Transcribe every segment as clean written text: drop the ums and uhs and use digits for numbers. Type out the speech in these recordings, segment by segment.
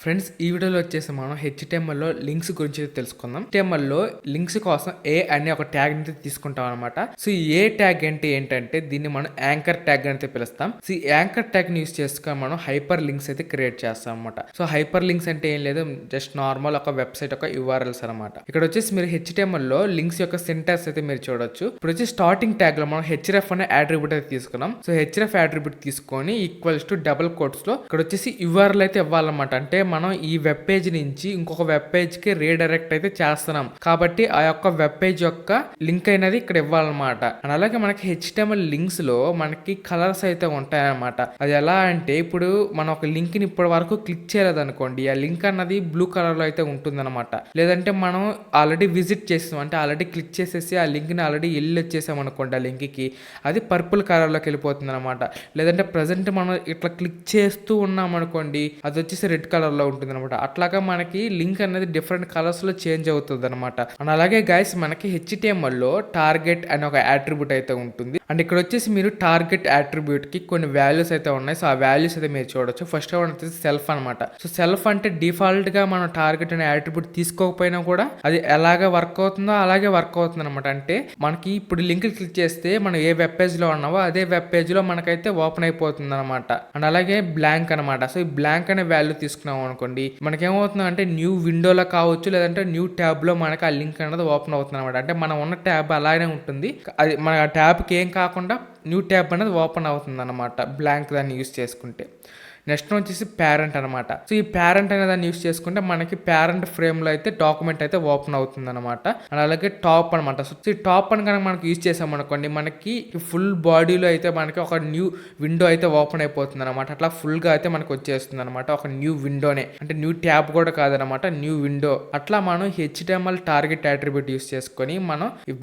Friends ఈ వీడియోలో వచ్చేసి మనం హెచ్టిఎంఎల్లో లింక్స్ గురించి తెలుసుకుందాం. హెచ్టిఎంఎల్లో లింక్స్ కోసం ఏ అనే ఒక ట్యాగ్ ని తీసుకుంటాం అనమాట. సో ఏ ట్యాగ్ అంటే ఏంటంటే దీన్ని మనం యాంకర్ ట్యాగ్ అయితే పిలుస్తాం. సో ఈ యాంకర్ ట్యాగ్ ని యూస్ చేసుకొని మనం హైపర్ లింక్స్ అయితే క్రియేట్ చేస్తాం అనమాట. సో హైపర్ లింక్స్ అంటే ఏం లేదు, జస్ట్ నార్మల్ ఒక వెబ్సైట్ ఒక URLs అనమాట. ఇక్కడ వచ్చేసి మీరు హెచ్టిఎంఎల్లో లింక్స్ యొక్క సింటాక్స్ అయితే మీరు చూడొచ్చు. ఇప్పుడు వచ్చి స్టార్టింగ్ ట్యాగ్ లో మనం హెచ్ఎఫ్ అనే అట్రిబ్యూట్ అయితే తీసుకున్నాం. సో హెచ్ఎఫ్ అట్రిబ్యూట్ తీసుకొని ఈక్వల్స్ టు డబుల్ కోట్స్ లో ఇక్కడ వచ్చేసి URL అయితే ఇవ్వాలన్నమాట. అంటే మనం ఈ వెబ్ పేజ్ నుంచి ఇంకొక వెబ్ పేజ్ కి రీడైరెక్ట్ అయితే చేస్తున్నాం కాబట్టి ఆ యొక్క వెబ్ పేజ్ యొక్క లింక్ అనేది ఇక్కడ ఇవ్వాలన్నమాట. అండ్ అలాగే మనకి HTML లింక్స్ లో మనకి కలర్స్ అయితే ఉంటాయన్నమాట. అది ఎలా అంటే ఇప్పుడు మనం ఒక లింక్ ని ఇప్పటి వరకు క్లిక్ చేయలేదు అనుకోండి, ఆ లింక్ అన్నది బ్లూ కలర్ లో అయితే ఉంటుంది అనమాట. లేదంటే మనం ఆల్రెడీ విజిట్ చేసాం అంటే ఆల్రెడీ క్లిక్ చేసేసి ఆ లింక్ ని ఆల్రెడీ వెళ్ళి వచ్చేసాం అనుకోండి, ఆ లింక్ కి అది పర్పుల్ కలర్ లోకి వెళ్ళిపోతుంది అనమాట. లేదంటే ప్రజెంట్ మనం ఇట్లా క్లిక్ చేస్తూ ఉన్నాం అనుకోండి, అది వచ్చేసి రెడ్ కలర్ లో ఉంటుంది అనమాట. అట్లాగా మనకి లింక్ అనేది డిఫరెంట్ కలర్స్ లో చేంజ్ అవుతుంది అనమాట. అండ్ అలాగే గైస్ మనకి HTML లో టార్గెట్ అనే ఒక అట్రిబ్యూట్ అయితే ఉంటుంది. అండ్ ఇక్కడ వచ్చేసి మీరు టార్గెట్ అట్రిబ్యూట్ కి కొన్ని వాల్యూస్ అయితే ఉన్నాయి. సో ఆ వాల్యూస్ అయితే మీరు చూడొచ్చు. ఫస్ట్ వన్ వచ్చేసి సెల్ఫ్ అనమాట. సో సెల్ఫ్ అంటే డిఫాల్ట్ గా మనం టార్గెట్ అనే అట్రిబ్యూట్ తీసుకోకపోయినా కూడా అది ఎలాగ వర్క్ అవుతుందో అలాగే వర్క్ అవుతుంది అనమాట. అంటే మనకి ఇప్పుడు లింక్ క్లిక్ చేస్తే మనం ఏ వెబ్ పేజ్ లో ఉన్నావో అదే వెబ్ పేజ్ లో మనకైతే ఓపెన్ అయిపోతుంది అనమాట. అండ్ అలాగే బ్లాంక్ అనమాట. సో ఈ బ్లాంక్ అనే వాల్యూ తీసుకున్నాం అనుకోండి, మనకేమవుతుంది అంటే న్యూ విండోలో కావచ్చు లేదంటే న్యూ ట్యాబ్ లో మనకి ఆ లింక్ అనేది ఓపెన్ అవుతుంది అనమాట. అంటే మనం ఉన్న ట్యాబ్ అలాగే ఉంటుంది, అది మన ట్యాబ్ కి ఏం కాకుండా న్యూ ట్యాబ్ అనేది ఓపెన్ అవుతుంది అనమాట బ్లాంక్ దాన్ని యూస్ చేసుకుంటే. నెక్స్ట్ వచ్చేసి పేరెంట్ అనమాట. సో ఈ పేరెంట్ అనే దాన్ని యూస్ చేసుకుంటే మనకి పేరెంట్ ఫ్రేమ్ లో అయితే డాక్యుమెంట్ అయితే ఓపెన్ అవుతుంది అనమాట. అండ్ అలాగే టాప్ అనమాట. సో ఈ టాప్ అని కనుక మనకి యూస్ చేసాం అనుకోండి, మనకి ఫుల్ బాడీలో అయితే మనకి ఒక న్యూ విండో అయితే ఓపెన్ అయిపోతుంది అనమాట. అట్లా ఫుల్ గా అయితే మనకి వచ్చేస్తుంది అనమాట, ఒక న్యూ విండోనే. అంటే న్యూ ట్యాబ్ కూడా కాదనమాట, న్యూ విండో. అట్లా మనం HTML టార్గెట్ అట్రిబ్యూట్ యూస్ చేసుకొని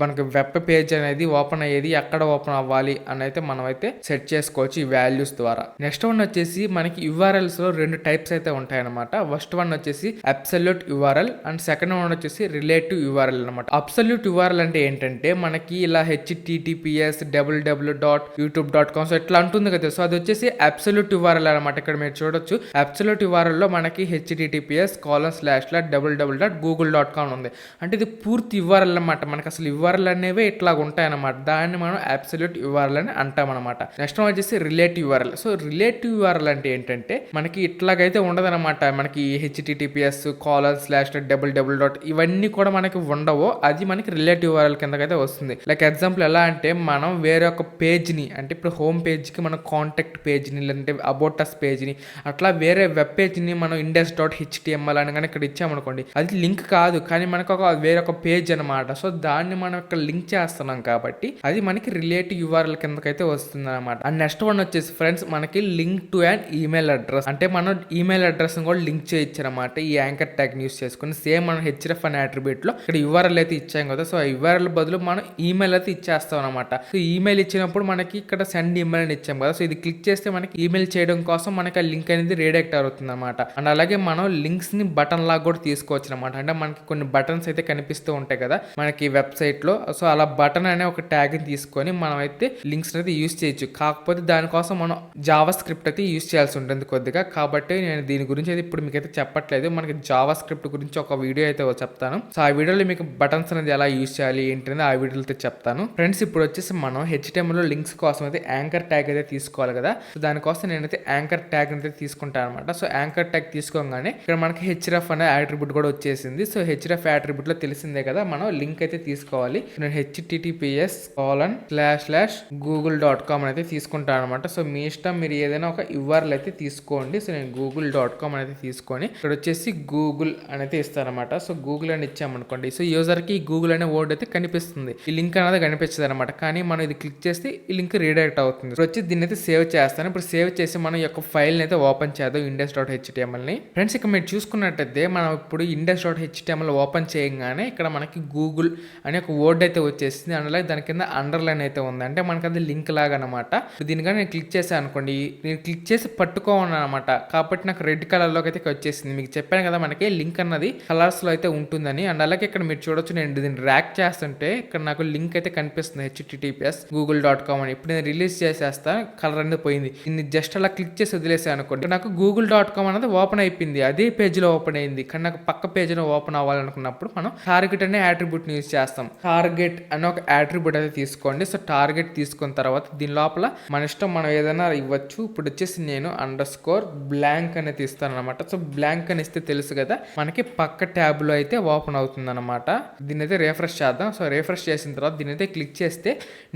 మనకి వెబ్ పేజ్ అనేది ఓపెన్ అయ్యేది ఎక్కడ ఓపెన్ అవ్వాలి అని అయితే మనం అయితే సెట్ చేసుకోవచ్చు ఈ వాల్యూస్ ద్వారా. నెక్స్ట్ వన్ వచ్చేసి మనకి URLs లో రెండు టైప్స్ అయితే ఉంటాయన్నమాట. ఫస్ట్ వన్ వచ్చేసి absolute URL and second one వచ్చేసి రిలేటివ్ URL అనమాట. అబ్సల్యూట్ URL అంటే ఏంటంటే మనకి ఇలా https www.youtube.com సో ఇట్లా ఉంటుంది కదా. సో అది వచ్చేసి అబ్సల్యూట్ URL అనమాట. ఇక్కడ మీరు చూడొచ్చు అబ్సల్యూట్ URL లో మనకి https://www.google.com ఉంది. అంటే ఇది పూర్తి URL అనమాట. మనకి అసలు URL అనేవి ఇట్లా ఉంటాయన్నమాట. దాన్ని మనం అబ్సల్యూట్ URL అని అంటాం అనమాట. నెక్స్ట్ వన్ వచ్చేసి relative URL. So relative URL అంటే ఏంటంటే మనకి ఇట్లాగైతే ఉండదన్నమాట. మనకి https://www. ఇవన్నీ కూడా మనకి ఉండవు, అది మనకి రిలేటివ్ URL కిందకైతే వస్తుంది. లైక్ ఎగ్జాంపుల్ ఎలా అంటే మనం వేరే ఒక పేజ్ ని, అంటే ఇప్పుడు హోమ్ పేజ్ కి మనం కాంటాక్ట్ పేజ్ ని లేదంటే అబౌట్ అస్ పేజ్ ని అట్లా వేరే వెబ్ పేజ్ ని మనం index.html అని కానీ ఇక్కడ ఇచ్చామనుకోండి, అది లింక్ కాదు కానీ మనకు వేరే ఒక పేజ్ అనమాట. సో దాన్ని మనం ఇక్కడ లింక్ చేస్తున్నాం కాబట్టి అది మనకి రిలేటివ్ URL కిందకైతే వస్తుంది అనమాట. అండ్ నెక్స్ట్ వన్ వచ్చేసి ఫ్రెండ్స్ మనకి link to and email address. అంటే మనం ఈమెయిల్ అడ్రస్ కూడా లింక్ చేయొచ్చు అనమాట ఈ యాంకర్ ట్యాగ్ యూస్ చేసుకుని. సేమ్ మనం href అనే అట్రిబ్యూట్ లో ఇక్కడ URL అయితే ఇచ్చాం కదా, సో ఆ URL బదులు మనం ఈమెయిల్ అయితే ఇచ్చేస్తాం అనమాట. సో ఈమెయిల్ ఇచ్చినప్పుడు మనకి ఇక్కడ సెండ్ ఈమెయిల్ అని ఇచ్చాం కదా, సో ఇది క్లిక్ చేస్తే మనకి ఈమెయిల్ చేయడం కోసం మనకి ఆ లింక్ అనేది రీడైరెక్ట్ అవుతుంది అనమాట. అండ్ అలాగే మనం లింక్స్ ని బటన్ లాగా కూడా తీసుకోవచ్చు అనమాట. అంటే మనకి కొన్ని బటన్స్ అయితే కనిపిస్తూ ఉంటాయి కదా మనకి వెబ్సైట్ లో, సో అలా బటన్ అనే ఒక ట్యాగ్ ని తీసుకొని మనం అయితే లింక్స్ అయితే యూస్ చేయొచ్చు. కాకపోతే దానికోసం మనం జావా స్క్రిప్ట్ అయితే యూస్ చేయాల్సి ఉంటుంది కొద్దిగా, కాబట్టి నేను దీని గురించి అయితే ఇప్పుడు మీకైతే చెప్పట్లేదు. మనకి జావా స్క్రిప్ట్ గురించి ఒక వీడియో అయితే చెప్తాను. సో ఆ వీడియోలో మీకు బటన్స్ అనేది ఎలా యూస్ చేయాలి ఏంటి అనేది ఆ వీడియోలో చెప్తాను. ఫ్రెండ్స్ ఇప్పుడు వచ్చేసి మనం HTML లో లింక్స్ కోసం అయితే యాంకర్ ట్యాగ్ అయితే తీసుకోవాలి కదా. సో దానికోసం నేనైతే యాంకర్ ట్యాగ్ అయితే తీసుకుంటాను అనమాట. సో యాంకర్ ట్యాగ్ తీసుకోగానే ఇక్కడ మనకి href అనే అట్రిబ్యూట్ కూడా వచ్చేసింది. సో href అట్రిబ్యూట్ లో తెలిసిందే కదా మనం లింక్ అయితే తీసుకోవాలి. నేను https://google.com అయితే తీసుకుంటాను అనమాట. సో మీ ఇష్టం, మీరు ఏదైనా ఒక URL అయితే తీసుకోండి. సో నేను google.com అనేది తీసుకొని ఇక్కడ వచ్చేసి గూగుల్ అనేది ఇస్తానమాట. సో గూగుల్ అని ఇచ్చామనుకోండి, సో యూజర్ కి గూగుల్ అనే వర్డ్ అయితే కనిపిస్తుంది, ఈ లింక్ అనేది కనిపించదు అనమాట. కానీ మనం ఇది క్లిక్ చేస్తే ఈ లింక్ రీడైరెక్ట్ అవుతుంది. ఇప్పుడు వచ్చి దీన్ని అయితే సేవ్ చేస్తాను. ఇప్పుడు సేవ్ చేసి మనం యొక్క ఫైల్ అయితే ఓపెన్ చేద్దాం index.html ని. ఫ్రెండ్స్ ఇక్కడ మీరు చూసుకున్నట్టయితే మనం ఇప్పుడు index.html ఓపెన్ చేయగానే ఇక్కడ మనకి గూగుల్ అనే ఒక వర్డ్ అయితే వచ్చేసింది. అందులో దాని కింద అండర్లైన్ అయితే ఉంది, అంటే మనకి అది లింక్ లాగా అనమాట. దీనిగా నేను క్లిక్ చేశాను అనుకోండి, నేను క్లిక్ చేసి పట్టుకోమన్నాను అనమాట. కాబట్టి నాకు రెడ్ కలర్లోకి అయితే వచ్చేసింది. మీకు చెప్పాను కదా మనకి లింక్ అన్నది కలర్స్లో అయితే ఉంటుందని. అండ్ అలాగే ఇక్కడ మీరు చూడొచ్చు, నేను దీన్ని ర్యాక్ చేస్తుంటే ఇక్కడ నాకు లింక్ అయితే కనిపిస్తుంది https google.com అని. ఇప్పుడు నేను రిలీజ్ చేసేస్తా, కలర్ అనేది పోయింది. దీన్ని జస్ట్ అలా క్లిక్ చేసి వదిలేసాను అనుకోండి, నాకు google.com అనేది ఓపెన్ అయిపోయింది. అదే పేజ్లో ఓపెన్ అయింది. కానీ నాకు పక్క పేజ్లో ఓపెన్ అవ్వాలనుకున్నప్పుడు మనం టార్గెట్ అనే అట్రిబ్యూట్ని యూజ్ చేస్తాం. టార్గెట్ అనే ఒక అట్రిబ్యూట్ అయితే తీసుకోండి. సో టార్గెట్ తీసుకున్న తర్వాత దీని లోపల మన ఇష్టం మనం ఏదైనా ఇవ్వచ్చు. ఇప్పుడు వచ్చేసి నేను _blank అనేది ఇస్తాను అనమాట. సో బ్లాంక్ అని ఇస్తే తెలుసు కదా మనకి పక్క ట్యాబ్ లో అయితే ఓపెన్ అవుతుంది అనమాట. దీని అయితే రిఫ్రెష్ చేద్దాం. సో రిఫ్రెష్ చేసిన తర్వాత దీని అయితే క్లిక్ చేస్తే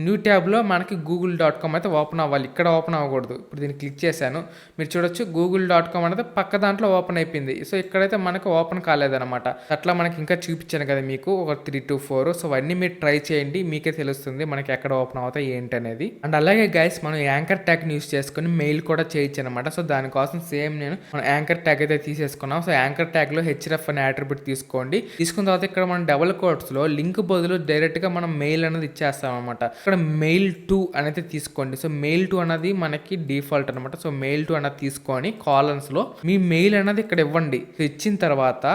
న్యూ ట్యాబ్ లో మనకి google.com అయితే ఓపెన్ అవ్వాలి, ఇక్కడ ఓపెన్ అవ్వకూడదు. ఇప్పుడు దీన్ని క్లిక్ చేశాను, మీరు చూడొచ్చు google.com అనేది పక్క దాంట్లో ఓపెన్ అయిపోయింది. సో ఇక్కడైతే మనకు ఓపెన్ కాలేదన్నమాట. అట్లా మనకి ఇంకా చూపించాను కదా మీకు ఒక 3 to 4. సో అవన్నీ మీరు ట్రై చేయండి, మీకే తెలుస్తుంది మనకి ఎక్కడ ఓపెన్ అవుతాయి ఏంటి అనేది. అండ్ అలాగే గైస్, మనం యాంకర్ ట్యాగ్ ని యూస్ చేసుకుని మెయిల్ కూడా చేయొచ్చు అనమాట. సో దానికోసం సేమ్ నేను యాంకర్ ట్యాగ్ అయితే తీసేసుకున్నాం. సో యాంకర్ ట్యాగ్ లో href అనే అట్రిబ్యూట్ తీసుకోండి. తీసుకున్న తర్వాత ఇక్కడ మనం డబుల్ కోట్స్ లో లింక్ బదులు డైరెక్ట్ గా మనం మెయిల్ అనేది ఇచ్చేస్తాం అనమాట. ఇక్కడ మెయిల్ టు అనేది తీసుకోండి. సో మెయిల్ టు అనేది మనకి డిఫాల్ట్ అనమాట. సో మెయిల్ టు అనేది తీసుకొని కాలన్స్ లో మీ మెయిల్ అనేది ఇక్కడ ఇవ్వండి. సో ఇచ్చిన తర్వాత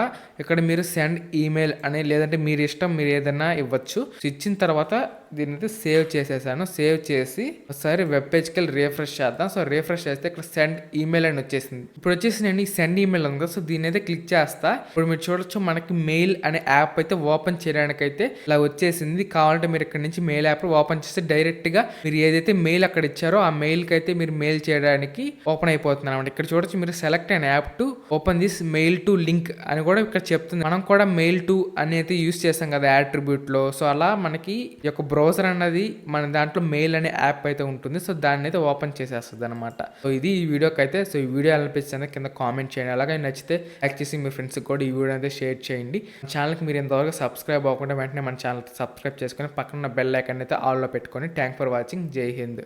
ఇక్కడ మీరు సెండ్ ఈమెయిల్ అని, లేదంటే మీరు ఇష్టం మీరు ఏదైనా ఇవ్వచ్చు. సో ఇచ్చిన తర్వాత దీని అయితే సేవ్ చేసేసాను. సేవ్ చేసి ఒకసారి వెబ్ పేజ్కి వెళ్ళి రిఫ్రెష్ చేద్దాం. సో రిఫ్రెష్ చేస్తే ఇక్కడ సెండ్ ఈమెయిల్ అని వచ్చేసింది. ఇప్పుడు వచ్చేసి నేను ఈ సెండ్ ఈమెయిల్ ఉంది కదా, సో దీని అయితే క్లిక్ చేస్తా. ఇప్పుడు మీరు చూడొచ్చు మనకి మెయిల్ అనే యాప్ అయితే ఓపెన్ చేయడానికి అయితే ఇలా వచ్చేసింది. కావాలంటే మీరు ఇక్కడ నుంచి మెయిల్ యాప్ ఓపెన్ చేస్తే డైరెక్ట్ గా మీరు ఏదైతే మెయిల్ అక్కడ ఇచ్చారో ఆ మెయిల్ కి అయితే మీరు మెయిల్ చేయడానికి ఓపెన్ అయిపోతుంది అనమాట. ఇక్కడ చూడొచ్చు మీరు సెలెక్ట్ అయిన app to open this mail to link అని కూడా ఇక్కడ చెప్తుంది. మనం కూడా మెయిల్ టు అనేది యూస్ చేస్తాం కదా అట్రిబ్యూట్ లో. సో అలా మనకి ఈ యొక్క బ్రౌజర్ అన్నది మన దాంట్లో మెయిల్ అనే యాప్ అయితే ఉంటుంది. సో దాన్ని అయితే ఓపెన్ చేసేస్తుంది అనమాట. సో ఇది ఈ వీడియోకి అయితే. సో ఈ వీడియో అనిపిస్తుంది కింద కామెంట్ చేయండి. అలాగే నచ్చితే లైక్ చేసి మీ ఫ్రెండ్స్కి కూడా ఈ వీడియో అయితే షేర్ చేయండి. ఛానల్కి మీరు ఎంతవరకు సబ్స్క్రైబ్ అవ్వకుండా వెంటనే మన ఛానల్ సబ్స్క్రైబ్ చేసుకొని పక్కన బెల్ ఐకాన్ అయితే ఆల్లో పెట్టుకొని. Thank for watching. జై హింద్.